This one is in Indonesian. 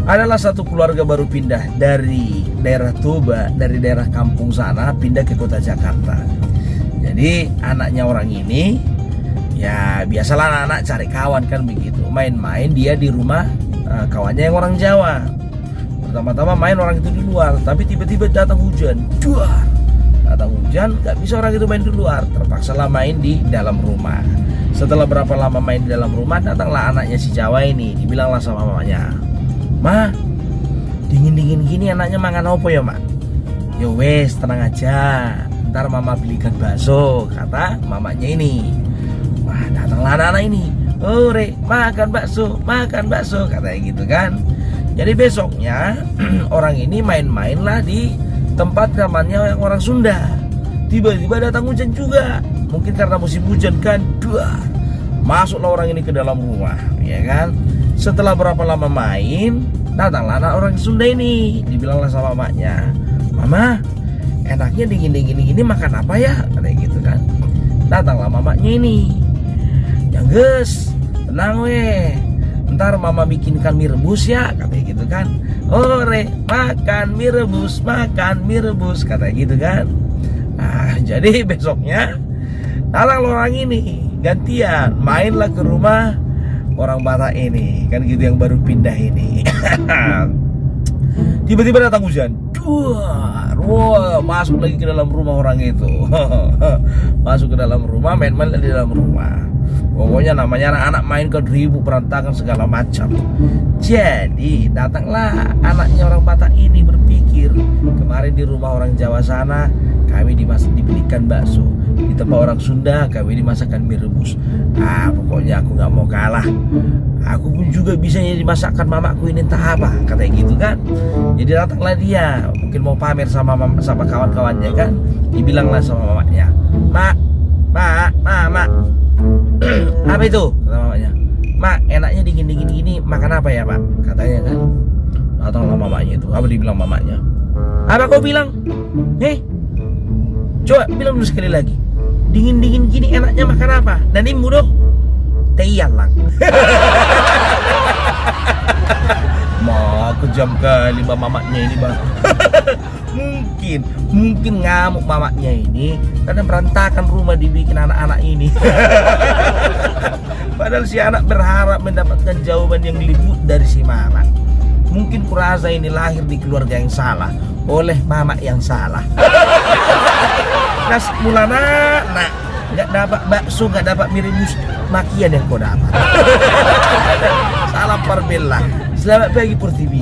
Adalah satu keluarga baru pindah dari daerah Toba, dari daerah kampung sana, pindah ke kota Jakarta. Jadi anaknya orang ini, ya biasalah anak-anak cari kawan kan begitu. Main-main dia di rumah kawannya yang orang Jawa. Pertama-tama main orang itu di luar, tapi tiba-tiba datang hujan. Duar! Datang hujan, gak bisa orang itu main di luar. Terpaksalah main di dalam rumah. Setelah berapa lama main di dalam rumah, datanglah anaknya si Jawa ini. Dibilanglah sama mamanya, "Ma, dingin-dingin gini anaknya makan apa ya, Mak?" "Ya wes, tenang aja, ntar mama belikan bakso," kata mamanya ini. Wah, datanglah anak-anak ini. "Oh, Rek, makan bakso," katanya gitu kan. Jadi besoknya orang ini main-mainlah di tempat namanya yang orang Sunda. Tiba-tiba datang hujan juga. Mungkin karena musim hujan kan. Duar. Masuklah orang ini ke dalam rumah, ya kan. Setelah berapa lama main, datanglah anak orang Sunda ini. Dibilanglah sama mamanya, "Mama, enaknya dingin-dingin ini makan apa ya?" Katanya gitu kan. Datanglah mamanya ini. "Ya guys, tenang weh, ntar mama bikinkan mie rebus ya," katanya gitu kan. "Oh Re, makan mie rebus," katanya gitu kan. Nah, jadi besoknya datang orang ini gantian mainlah ke rumah orang Batak ini kan gitu, yang baru pindah ini. Tiba-tiba datang hujan. Duar, wah, masuk lagi ke dalam rumah orang itu. Masuk ke dalam rumah, main-main di dalam rumah. Pokoknya namanya anak-anak main ke ribu berantakan segala macam. Jadi datanglah anaknya orang Batak ini berpikir, kemarin di rumah orang Jawa sana kami dibelikan bakso, di tempat orang Sunda kami dimasakkan mie rebus. Pokoknya aku nggak mau kalah. Aku pun juga bisa jadi masakan mamaku ini, entah apa, katanya gitu kan. Jadi datanglah dia, mungkin mau pamer sama kawan-kawannya kan. Dibilanglah sama mamanya, "Mak, apa itu?" kata mamanya. "Mak, enaknya dingin-dingin gini makan apa ya, Pak?" katanya kan. Datanglah mamanya itu. Apa dibilang mamanya? "Apa kau bilang? Coba bilang dulu sekali lagi. Dingin-dingin gini enaknya makan apa? Dan ini mudah teyalang." Kejam kali mamanya ini, Bang. Mungkin ngamuk mamanya ini karena berantakan rumah dibikin anak-anak ini. Padahal si anak berharap mendapatkan jawaban yang lembut dari si mama. Mungkin kurasa ini lahir di keluarga yang salah, oleh mama yang salah. Nas mulana, nak, nggak dapat bakso, nggak dapat mie rebus, makian yang kau dapat. Salam Parbella. Selamat pagi Purtibi.